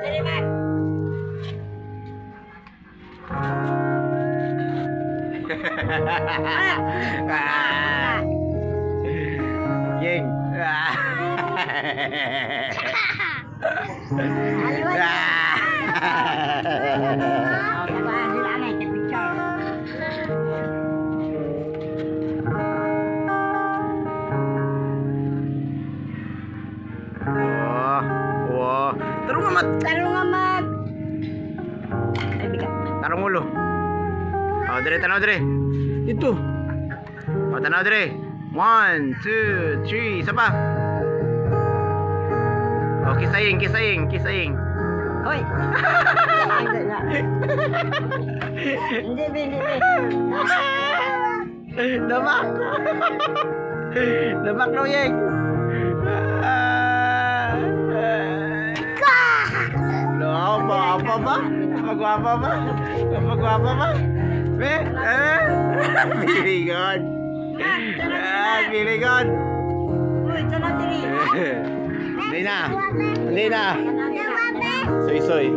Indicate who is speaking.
Speaker 1: Dali, Mac.
Speaker 2: Yeng. Wow. Tarong amat.
Speaker 1: Tarong amat. Ay, bigat.
Speaker 2: Tarong ulo. Oh, dire tanaw dire. Ito. Oh, tanaw dire. 1, 2, 3, isa pa. Oh, kisaying.
Speaker 1: Hoy. Hindi, hindi.
Speaker 2: Dabak. Dabak daw, Yeng. Magwapa ba? Magwapa ba? Be? Piligon. Piligon.
Speaker 1: Uy, tanong diri.
Speaker 2: Hindi na. Soy.